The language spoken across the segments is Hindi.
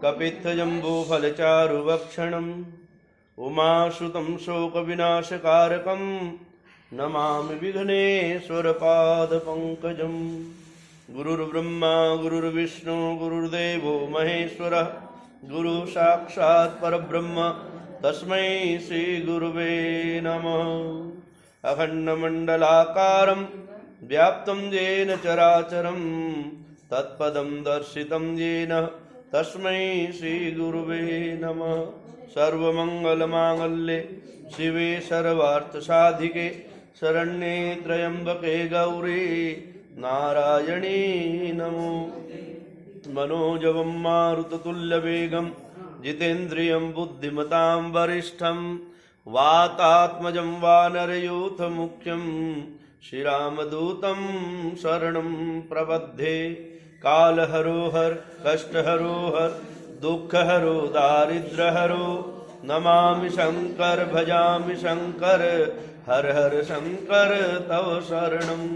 कपित्थजम्बूफलचारुभक्षणम् उमासुतं शोकविनाशकारकं नमामि विघ्नेश्वरपादपङ्कजम्। गुरुर्ब्रह्मा गुरुर्विष्णु गुरुर्देवो महेश्वरः गुरु साक्षात् परब्रह्म तस्मै श्रीगुरुवे नमः। अखण्डमण्डलाकारं व्याप्तं येन चराचरं तत्पदं दर्शितं येन तस्मै श्रीगुरुवे नमः। सर्वमङ्गलमाङ्गल्ये शिवे सर्वार्थसाधिके शरण्ये त्र्यम्बके गौरी नारायणी नमोस्तुते। मनोजवं मारुततुल्यवेगं जितेन्द्रियं बुद्धिमतां वरिष्ठं वातात्मजं वानरयूथमुख्यं श्रीरामदूतं शरणं प्रपद्ये। कालहरो हर कष्टहरो हर दुःखहरो दारिद्र्यहरो नमामि शंकर भजामि शंकर हर हर शंकर तव शरणम्।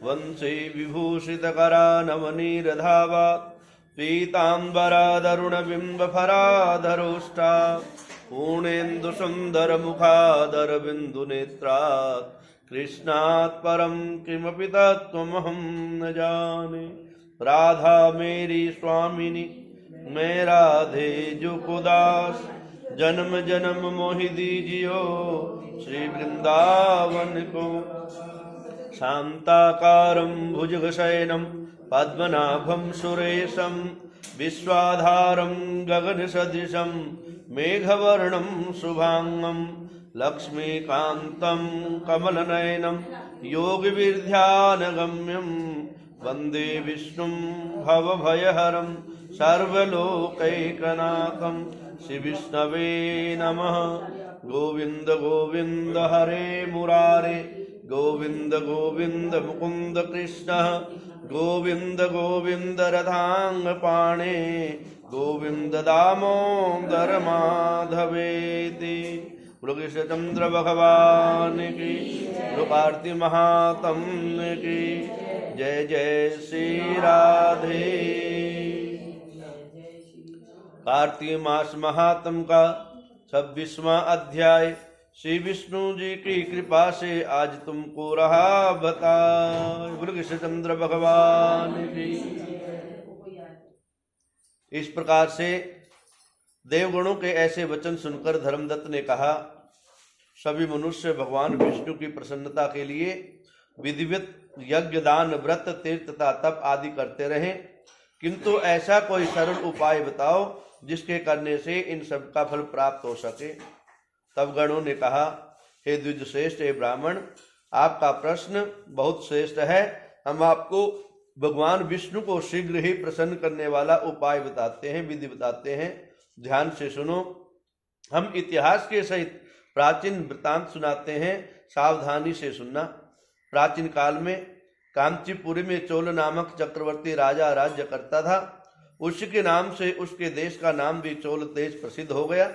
वंशे विभूषितकरा नवनीरधावा पीताम्बरादरुणबिम्बफराधरोष्टा पूर्णेन्दुसुन्दरमुखादरबिन्दुनेत्रात् कृष्णात् परं किमपि तत्त्वमहं न जाने। राधा मेरी स्वामिनी मैं राधे जुको दास जन्म जन्म मोहि दीजियो श्री वृंदावन को। शांताकारं भुजगशयनं पद्मनाभं सुरेशं विश्वाधारं गगनसदृशं मेघवर्णं शुभांगं लक्ष्मीकान्तं कमलनयनं योगविद्यानगम्यं वन्दे विष्णुं भवभयहरं सर्वलोकैकनाथं। श्रीविष्णवे नमः। गोविंद गोविंद हरे मुरारे गोविंद गोविंद मुकुंद कृष्ण गोविंद गोविंद रथांगपाणे गोविंद दामोदर माधवेति। कृष्णचंद्र भगवान की कार्ति महात्म्य की जय जय श्री राधे। कार्तिक मास महात्म का 26वां अध्याय। श्री विष्णु जी की कृपा से आज तुमको रहा बता। कृष्णचंद्र भगवान की। इस प्रकार से देवगणों के ऐसे वचन सुनकर धर्मदत्त ने कहा, सभी मनुष्य भगवान विष्णु की प्रसन्नता के लिए विधिवत यज्ञ दान व्रत तीर्थ तथा तप आदि करते रहे, किंतु ऐसा कोई सरल उपाय बताओ जिसके करने से इन सब का फल प्राप्त हो सके। तब गणों ने कहा, हे द्विज श्रेष्ठ, हे ब्राह्मण, आपका प्रश्न बहुत श्रेष्ठ है। हम आपको भगवान विष्णु को शीघ्र ही प्रसन्न करने वाला उपाय बताते हैं, विधि बताते हैं। ध्यान से सुनो। हम इतिहास के सहित प्राचीन वृत्तांत सुनाते हैं, सावधानी से सुनना। प्राचीन काल में कांचीपुरी में चोल नामक चक्रवर्ती राजा राज्य करता था। उसके नाम से उसके देश का नाम भी चोल देश प्रसिद्ध हो गया।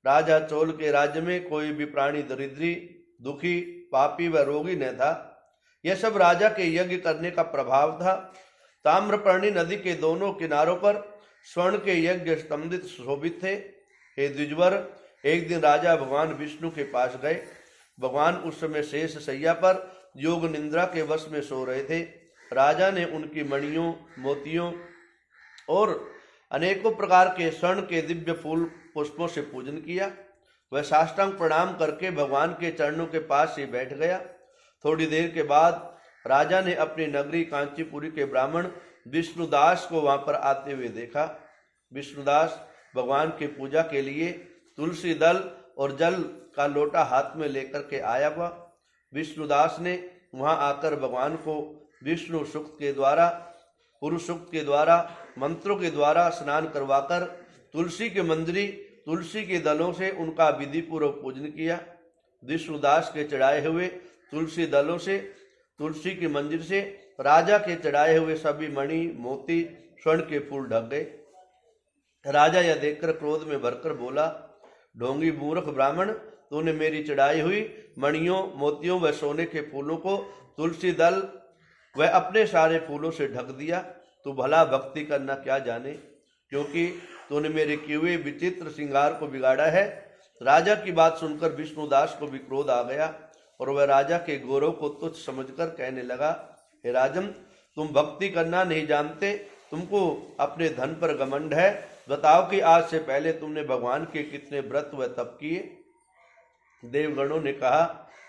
राजा चोल के राज्य में कोई भी प्राणी दरिद्री, दुखी, पापी व रोगी न था। यह सब राजा के यज्ञ करने का प्रभाव था। ताम्रपर्णी नदी के दोनों किनारों पर स्वर्ण के यज्ञ स्तंभित शोभित थे। हे द्विजवर, एक दिन राजा भगवान विष्णु के पास गए। भगवान उस समय शेष शैया पर योग निद्रा के वश में सो रहे थे। राजा ने उनकी मणियों, मोतियों और अनेकों प्रकार के स्वर्ण के दिव्य फूल पुष्पों से पूजन किया। वह साष्टांग प्रणाम करके भगवान के चरणों के पास ही बैठ गया। थोड़ी देर के बाद राजा ने अपनी नगरी कांचीपुरी के ब्राह्मण विष्णुदास को वहां पर आते हुए देखा। विष्णुदास भगवान की पूजा के लिए तुलसी दल और जल का लोटा हाथ में लेकर के आया हुआ। विष्णुदास ने वहां आकर भगवान को विष्णु सूक्त के द्वारा, पुरुष सूक्त के द्वारा, मंत्रों के द्वारा स्नान करवाकर तुलसी के मंजरी, तुलसी के दलों से उनका विधि पूर्वक पूजन किया। विष्णुदास के चढ़ाए हुए तुलसी दलों से, तुलसी की मंजरी से राजा के चढ़ाए हुए सभी मणि, मोती, स्वर्ण के फूल ढक गए। राजा यह देखकर क्रोध में भरकर बोला, ढोंगी मूर्ख ब्राह्मण, तूने मेरी चढ़ाई हुई मणियों, मोतियों व सोने के फूलों को तुलसी दल वह अपने सारे फूलों से ढक दिया। तू भला भक्ति करना क्या जाने, क्योंकि तूने मेरे किए हुए विचित्र श्रृंगार को बिगाड़ा है। राजा की बात सुनकर विष्णुदास को भी क्रोध आ गया और वह राजा के गौरव को तुच्छ समझकर कहने लगा, हे राजन, तुम भक्ति करना नहीं जानते, तुमको अपने धन पर घमंड है। बताओ कि आज से पहले तुमने भगवान के कितने व्रत व तप किए। देवगणों ने कहा।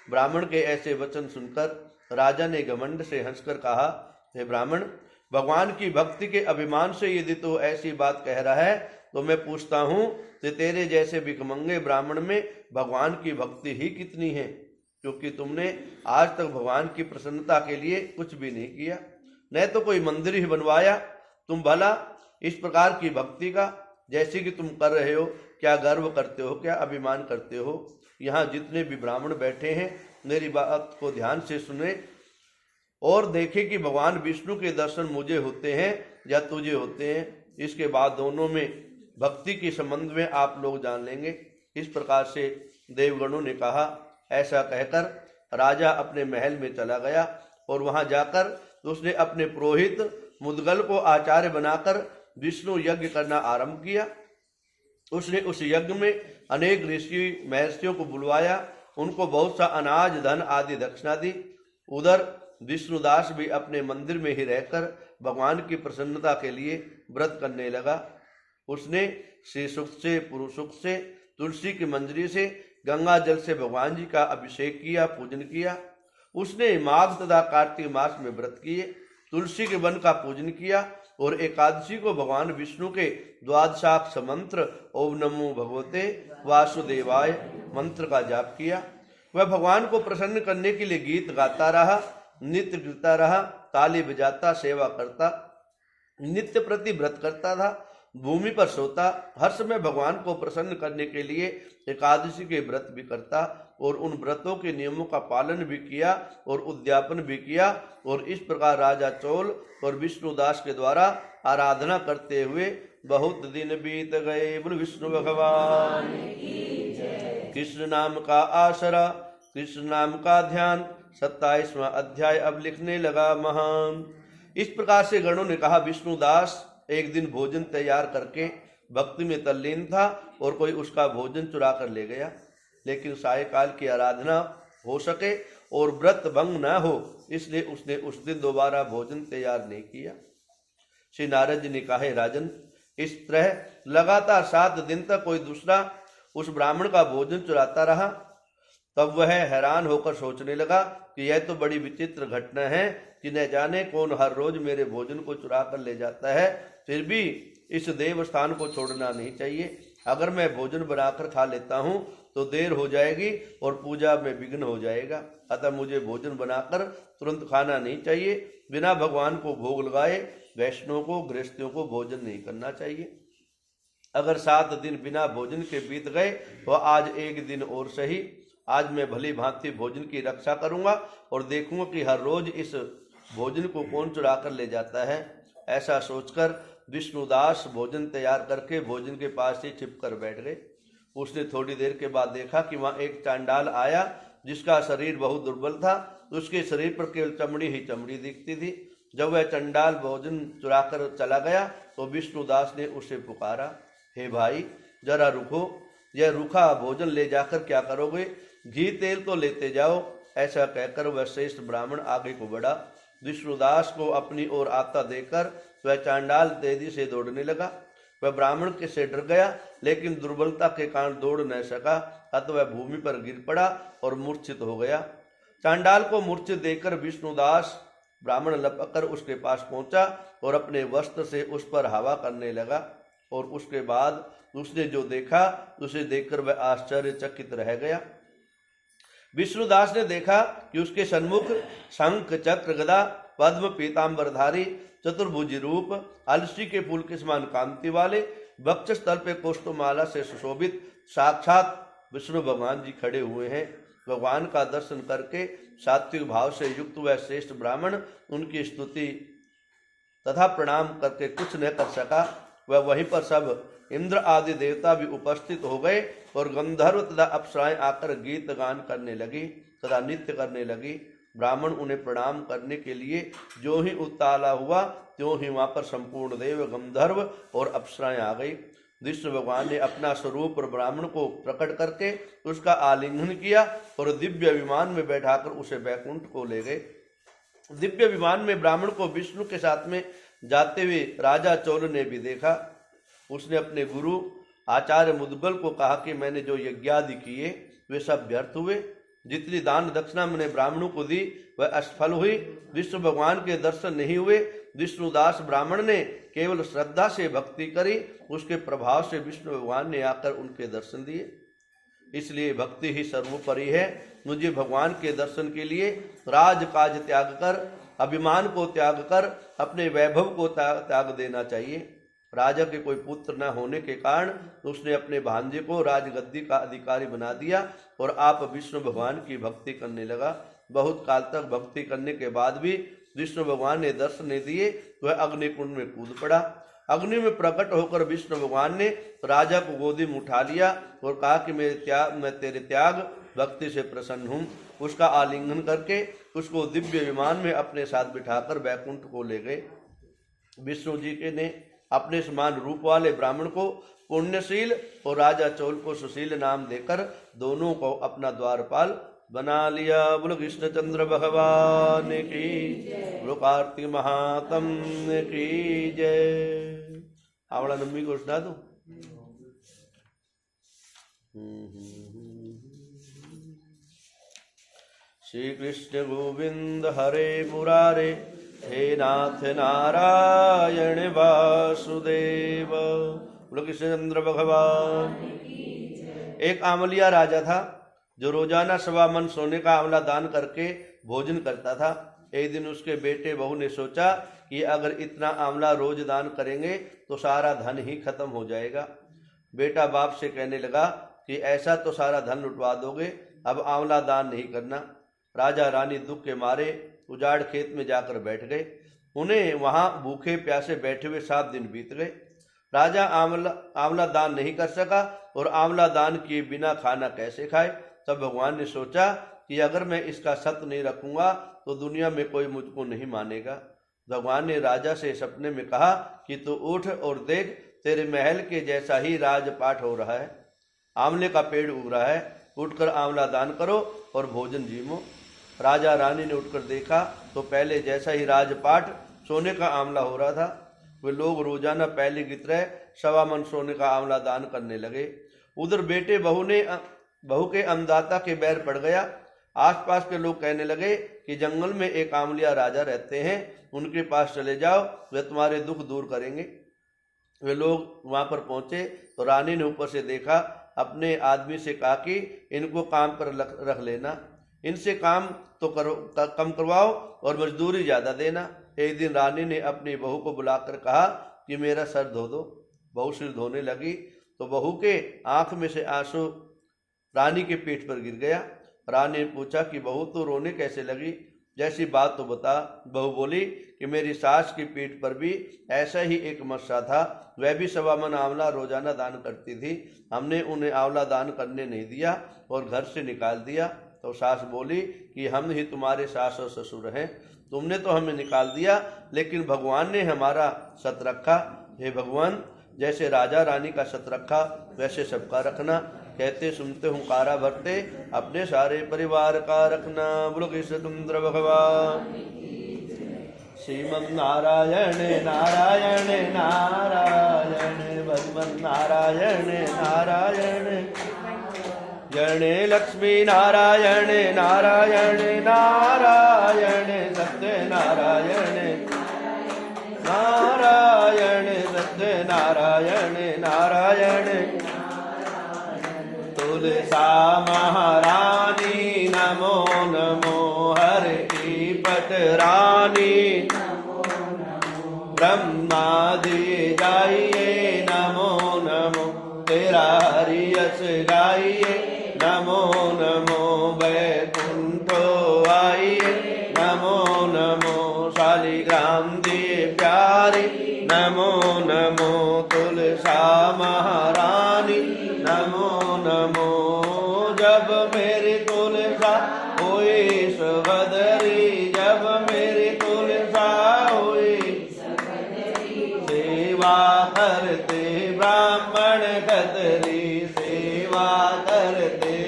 ब्राह्मण के ऐसे वचन सुनकर राजा ने घमंड से हंसकर कहा, हे ब्राह्मण, भगवान की भक्ति के अभिमान से यदि तो ऐसी बात कह रहा है तो मैं पूछता हूँ कि तेरे जैसे भिखमंगे ब्राह्मण में भगवान की भक्ति ही कितनी है, क्योंकि तुमने आज तक भगवान की प्रसन्नता के लिए कुछ भी नहीं किया, न तो कोई मंदिर ही बनवाया। तुम भला इस प्रकार की भक्ति का जैसे कि तुम कर रहे हो क्या गर्व करते हो, क्या अभिमान करते हो। यहाँ जितने भी ब्राह्मण बैठे हैं मेरी बात को ध्यान से सुने और देखें कि भगवान विष्णु के दर्शन मुझे होते हैं या तुझे होते हैं। इसके बाद दोनों में भक्ति के संबंध में आप लोग जान लेंगे। इस प्रकार से देवगणों ने कहा। ऐसा कहकर राजा अपने महल में चला गया और वहां जाकर उसने अपने पुरोहित मुदगल को आचार्य बनाकर विष्णु यज्ञ करना आरंभ किया। उसने उस यज्ञ में अनेक ऋषि महर्षियों को बुलवाया, उनको बहुत सा अनाज धन आदि दक्षिणा दी। उधर विष्णुदास भी अपने मंदिर में ही रहकर भगवान की प्रसन्नता के लिए व्रत करने लगा। उसने श्री सूक्त से, पुरुष सूक्त से, तुलसी की मंजरी से, गंगा जल से भगवान जी का अभिषेक किया, पूजन किया। उसने माघ तथा कार्तिक मास में व्रत किए, तुलसी के वन का पूजन किया और एकादशी को भगवान विष्णु के द्वादशाक्ष मंत्र ओम नमो भगवते वासुदेवाय मंत्र का जाप किया। वह भगवान को प्रसन्न करने के लिए गीत गाता रहा, नित्य गिरता रहा, ताली बजाता, सेवा करता, नित्य प्रति व्रत करता था, भूमि पर सोता, हर समय भगवान को प्रसन्न करने के लिए एकादशी के व्रत भी करता और उन व्रतों के नियमों का पालन भी किया और उद्यापन भी किया। और इस प्रकार राजा चोल और विष्णुदास के द्वारा आराधना करते हुए बहुत दिन बीत गए। बोल विष्णु भगवान कृष्ण नाम का आसरा, कृष्ण नाम का ध्यान। 27वां अध्याय अब लिखने लगा महान। इस प्रकार से गणों ने कहा, विष्णुदास एक दिन भोजन तैयार करके भक्ति में तल्लीन था और कोई उसका भोजन चुरा कर ले गया, लेकिन सायकाल की आराधना हो सके और व्रत भंग न हो इसलिए उसने उस दिन दोबारा भोजन तैयार नहीं किया। श्री नारद जी ने कहा, राजन, इस तरह लगातार 7 दिन तक कोई दूसरा उस ब्राह्मण का भोजन चुराता रहा। तब वह हैरान होकर सोचने लगा कि यह तो बड़ी विचित्र घटना है कि न जाने कौन हर रोज मेरे भोजन को चुरा कर ले जाता है, फिर भी इस देव स्थान को छोड़ना नहीं चाहिए। अगर मैं भोजन बनाकर खा लेता हूँ तो देर हो जाएगी और पूजा में विघ्न हो जाएगा, अतः मुझे भोजन बनाकर तुरंत खाना नहीं चाहिए। बिना भगवान को भोग लगाए वैष्णव को, गृहस्थियों को भोजन नहीं करना चाहिए। अगर 7 दिन बिना भोजन के बीत गए तो आज एक दिन और सही, आज मैं भली भांति भोजन की रक्षा करूंगा और देखूंगा कि हर रोज इस भोजन को कौन चुरा कर ले जाता है। ऐसा सोचकर विष्णुदास भोजन तैयार करके भोजन के पास ही छिपकर बैठ गए। उसने थोड़ी देर के बाद देखा कि वहां एक चांडाल आया जिसका शरीर बहुत दुर्बल था, उसके शरीर पर केवल चमड़ी ही चमड़ी दिखती थी। जब वह चंडाल भोजन चुरा कर चला गया तो विष्णुदास ने उसे पुकारा, हे भाई जरा रुको, यह रूखा भोजन ले जाकर क्या करोगे, घी तेल तो लेते जाओ। ऐसा कहकर वह श्रेष्ठ ब्राह्मण आगे को बढ़ा। विष्णुदास को अपनी ओर आता देखकर वह चांडाल तेजी से दौड़ने लगा। वह ब्राह्मण के से डर गया, लेकिन दुर्बलता के कारण दौड़ न सका, अतः वह भूमि पर गिर पड़ा और मूर्छित हो गया। चांडाल को मूर्छित देखकर विष्णुदास ब्राह्मण लपककर उसके पास पहुंचा और अपने वस्त्र से उस पर हवा करने लगा। और उसके बाद उसने जो देखा उसे देखकर वह आश्चर्यचकित रह गया। विष्णुदास ने देखा कि उसके सन्मुख शंख, चक्र, गदा, पद्म, पीतांबरधारी, चतुर्भुजी रूप, अलसी के फूल के समान कांति वाले, वक्षस्थल पे कोष्ठमाला से सुशोभित साक्षात विष्णु भगवान जी खड़े हुए हैं। भगवान का दर्शन करके सात्विक भाव से युक्त वह श्रेष्ठ ब्राह्मण उनकी स्तुति तथा प्रणाम करके कुछ न कर सका। वह वहीं पर सब इंद्र आदि देवता भी उपस्थित हो गए और गंधर्व तथा अप्सराएं आकर गीत गान करने लगी तथा नृत्य करने लगी। ब्राह्मण उन्हें प्रणाम करने के लिए जो ही उताला हुआ त्यों ही वहां पर संपूर्ण देव, गंधर्व और अप्सराएं आ गई। विष्णु भगवान ने अपना स्वरूप और ब्राह्मण को प्रकट करके उसका आलिंगन किया और दिव्य विमान में बैठाकर उसे बैकुंठ को ले गए। दिव्य विमान में ब्राह्मण को विष्णु के साथ में जाते हुए राजा चोल ने भी देखा। उसने अपने गुरु आचार्य मुद्गल को कहा कि मैंने जो यज्ञादि किए वे सब व्यर्थ हुए। जितनी दान दक्षिणा मैंने ब्राह्मणों को दी वह असफल हुई। विष्णु भगवान के दर्शन नहीं हुए। विष्णुदास ब्राह्मण ने केवल श्रद्धा से भक्ति करी, उसके प्रभाव से विष्णु भगवान ने आकर उनके दर्शन दिए। इसलिए भक्ति ही सर्वोपरि है। मुझे भगवान के दर्शन के लिए राजकाज त्याग कर, अभिमान को त्याग कर, अपने वैभव को त्याग देना चाहिए। राजा के कोई पुत्र न होने के कारण उसने अपने भांजे को राजगद्दी का अधिकारी बना दिया और आप विष्णु भगवान की भक्ति करने लगा। बहुत काल तक भक्ति करने के बाद भी विष्णु भगवान ने दर्शन नहीं दिए। वह अग्निकुंड में कूद पड़ा। अग्नि में प्रकट होकर विष्णु भगवान ने राजा को गोदी में उठा लिया और कहा कि मैं तेरे त्याग भक्ति से प्रसन्न हूँ। उसका आलिंगन करके उसको दिव्य विमान में अपने साथ बिठाकर बैकुंठ को ले गए। विष्णु जी के ने अपने समान रूप वाले ब्राह्मण को पुण्यशील और राजा चोल को सुशील नाम देकर दोनों को अपना द्वारपाल बना लिया। बोलो कृष्णचंद्र भगवान की, बोलो कार्तिक महात्म की जय। आवड़ा नम्मी को सुना दो। श्री कृष्ण गोविंद हरे मुरारे, हे नाथ नारायण वासुदेव। बोलो कृष्णचंद्र भगवान। एक आमलिया राजा था जो रोजाना 1.25 मन सोने का आंवला दान करके भोजन करता था। एक दिन उसके बेटे बहू ने सोचा कि अगर इतना आंवला रोज दान करेंगे तो सारा धन ही खत्म हो जाएगा। बेटा बाप से कहने लगा कि ऐसा तो सारा धन लुटवा दोगे, अब आंवला दान नहीं करना। राजा रानी दुख के मारे उजाड़ खेत में जाकर बैठ गए। उन्हें वहां भूखे प्यासे बैठे हुए 7 दिन बीत गए। राजा आंवला दान नहीं कर सका और आंवला दान किए बिना खाना कैसे खाए। तब भगवान ने सोचा कि अगर मैं इसका सत्य नहीं रखूंगा तो दुनिया में कोई मुझको नहीं मानेगा। भगवान ने राजा से सपने में कहा कि तू उठ और देख, तेरे महल के जैसा ही राजपाट हो रहा है। आंवले का पेड़ उग रहा है, उठकर आंवला दान करो और भोजन जीमो। राजा रानी ने उठकर देखा तो पहले जैसा ही राजपाट सोने का आंवला हो रहा था। वे लोग रोजाना पहले की तरह 1.25 मन सोने का आंवला दान करने लगे। उधर बेटे बहू के अन्नदाता के बैर पड़ गया। आसपास के लोग कहने लगे कि जंगल में एक आंवलिया राजा रहते हैं, उनके पास चले जाओ, वे तुम्हारे दुख दूर करेंगे। वे लोग वहां पर पहुंचे तो रानी ने ऊपर से देखा, अपने आदमी से कहा कि इनको काम पर रख लेना, इनसे काम तो कम करवाओ और मजदूरी ज़्यादा देना। एक दिन रानी ने अपनी बहू को बुलाकर कहा कि मेरा सर धो दो। बहू सिर धोने लगी तो बहू के आंख में से आंसू रानी के पीठ पर गिर गया। रानी ने पूछा कि बहू तो रोने कैसे लगी, जैसी बात तो बता। बहू बोली कि मेरी सास की पीठ पर भी ऐसा ही एक मस्सा था, वह भी 1.25 मन आंवला रोजाना दान करती थी। हमने उन्हें आंवला दान करने नहीं दिया और घर से निकाल दिया। तो सास बोली कि हम ही तुम्हारे सास और ससुर हैं, तुमने तो हमें निकाल दिया लेकिन भगवान ने हमारा सत रखा। हे भगवान, जैसे राजा रानी का सत रखा वैसे सबका रखना। कहते सुनते हुंकारा भरते अपने सारे परिवार का रखना। बोलो कृष्णचंद्र भगवान। श्रीमन नारायण नारायण नारायण, भगवन नारायण नारायण, जने लक्ष्मी नारायण नारायण नारायण, सत्य नारायण नारायण, सत्य नारायण नारायण। तुलसा महारानी नमो नमो, हर की पट रानी ब्रह्मादि गाइए नमो नमो, तेरा हरियस गाइए नमो नमो, वैकुंठो आइए नमो नमो, शालिग्राम दिए प्यारी नमो नमो, तुलसा महारानी नमो नमो। जब मेरी तुलसा हुई सुभद्री, जब मेरी तुलसा हुई सेवा करते ब्राह्मण ब्राह्मण खत्री सेवा करते।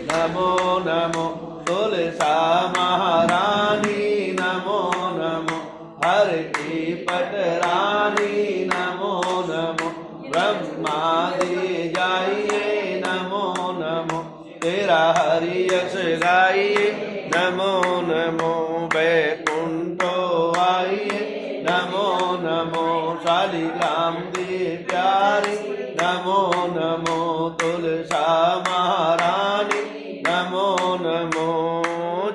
नमो नमो तुलसा महारानी नमो नमो हर की पटरानी नमो नमो ब्रह्मादि जाइए नमो नमो तेरा हरि यश गाइए नमो नमो वैकुंठो आइए नमो नमो शालिग्राम दी प्यारी नमो नमो तुलसा महारानी नमो नमो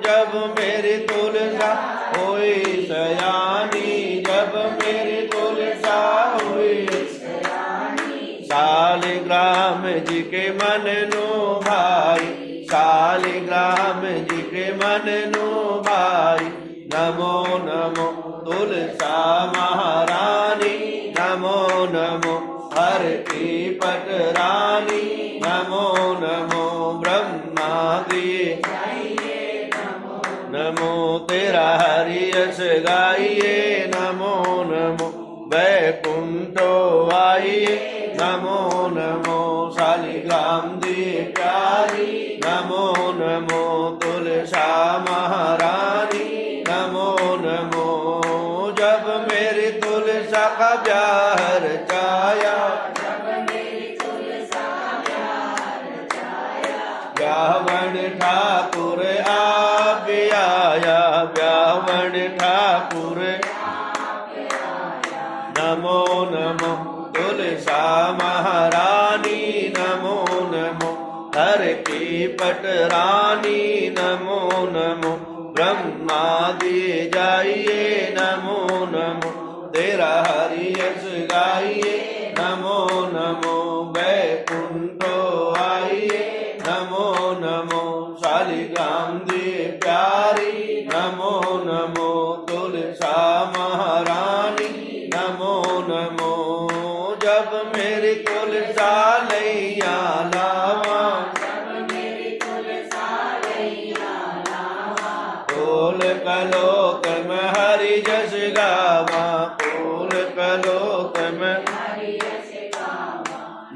जब मेरी तुलसा हुई सयानी जब मेरी तुलसा हुई शालिग्राम जी के मन नो भाई शालिग्राम जी के मन नो भाई नमो नमो तुलसा महारानी नमो नमो हर की पटरानी नमो नमो ब्रह्मादि नमो तेरा हरि यश गाइए नमो नमो वैकुंठो आइए नमो नमो शालिग्राम दी प्यारी नमो नमो तुलसा महारानी नमो नमो जब मेरी तुलसा का ब्याह रचाया ब्याहवन ठाकुर आप आया ब्याहवन ठाकुर नमो नमो तुलसा महारानी नमो नमो हर की पटरानी नमो नमो ब्रह्मादि जाइए नमो नमो तेरा हरि यश गाइए नमो नमो वैकुंठो आइए नमो नमो शालिग्राम दी प्यारी नमो नमो तुलसा महारानी नमो नमो जब मेरी तुलसा लैया लावा फूल कलोक में हरि जस गावा फूल कलोक में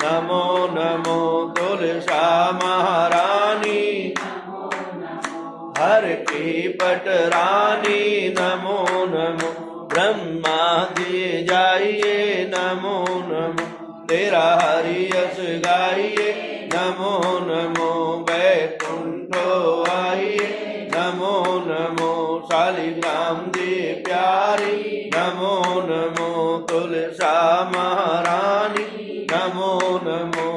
नमो नमो तुलसा महारानी हर की पटरानी नमो नमो ब्रह्मादि जाइए नमो नमो तेरा हरि यश गाइए नमो नमो वैकुंठो आइए नमो नमो शालिग्राम दी प्यारी नमो नमो तुलसा महारानी नमो नमो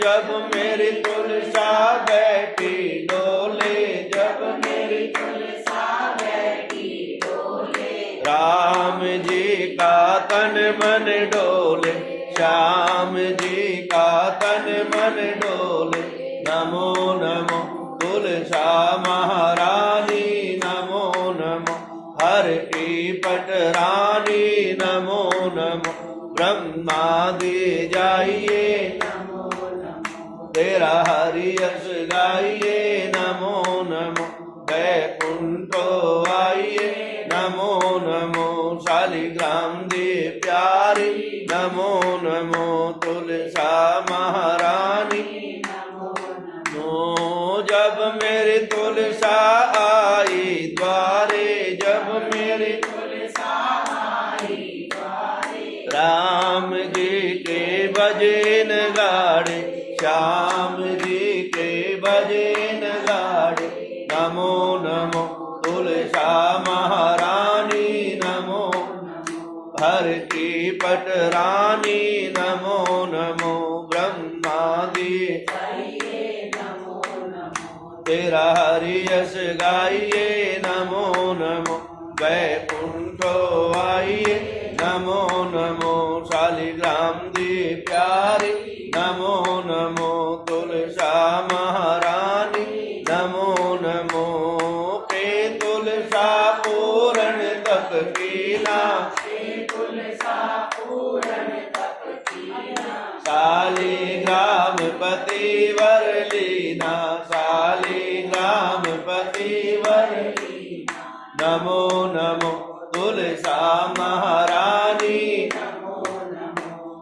जब मेरी तुलसा बैठी डोले जब मेरी तुलसा बैठी डोले राम जी का तन मन डोले श्याम जी का तन मन डोले नमो नमो तुलसा महारानी नमो नमो हर की पटरानी नमो नमो ब्रह्मादि जाइए तेरा हरि यश गाइए नमो नमो वैकुंठो आइए नमो नमो शालिग्राम दी प्यारी नमो नमो तुलसा महारानी जब मेरी तुलसा आई द्वारे जब मेरी तुलसा आई द्वारे राम जी के भजन गाड़े श्याम जी के भजन गाड़े नमो नमो तुलसा महारानी नमो हर की पटरानी नमो नमो ब्रह्मादि तेरा हरि यश गाइए नमो नमो वैकुंठो आइए नमो नमो शालिग्राम दी प्यारी नमो नमो तुलसा महारानी नमो नमो के तुलसा पूर्ण तप कीना शालिग्राम पति वर लीना शालिग्राम पति वर नमो नमो तुलसा महारानी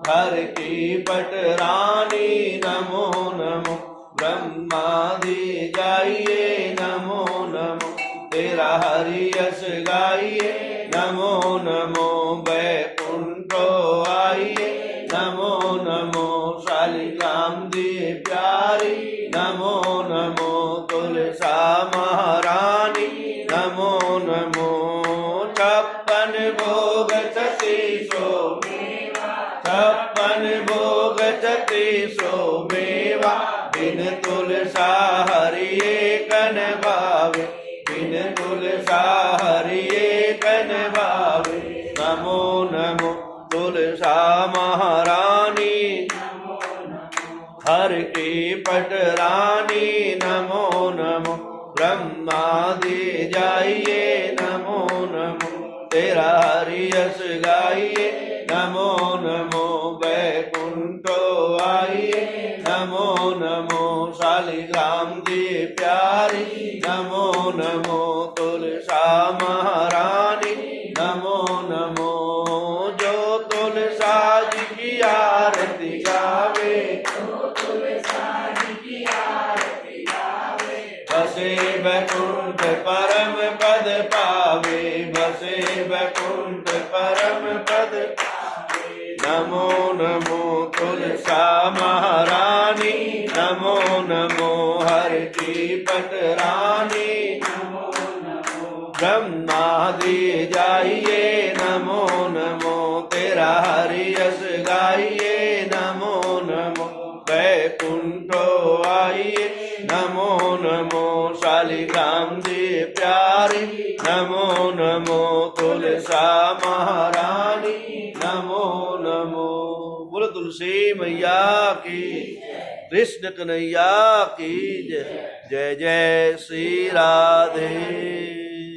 हर की पटरानी नमो नमो ब्रह्मादि गाइए नमो नमो तेरा हरि यश गाइए नमो नमो बैकुंठो आइए नमो नमो शालिग्राम दी प्यारी नमो नमो तुलसा महारानी नमो नमो छप्पन भोग छत्तीसो छप्पन भोग छत्तीसो मेवा बिन तुलसा हरिये कन भावे बिन तुलसा हरिये कन भावे नमो नमो तुलसा महारानी हर की पटरानी नमो नमो ब्रह्मादि जाइए नमो नमो तेरा हरि यश गाइए नमो नमो बैकुंठो आइए नमो नमो शालिग्राम दी प्यारी नमो नमो तुलसा महारानी नमो नमो जो तुलसा जी की आरती गावे बसे बैकुंठ परम पद पावे बसे बैकुंठ परम पद नमो नमो तुलसा महारानी नमो नमो हर की पटरानी ब्रह्मादि जाइए नमो नमो तेरा हरि यश गाइए नमो नमो बैकुंठो आइए नमो नमो शालिग्राम दी प्यारी नमो नमो तुलसा महारानी नमो नमो बोलो तुलसी मैया की कृष्ण कन्हैया की जय जय जय श्री राधे।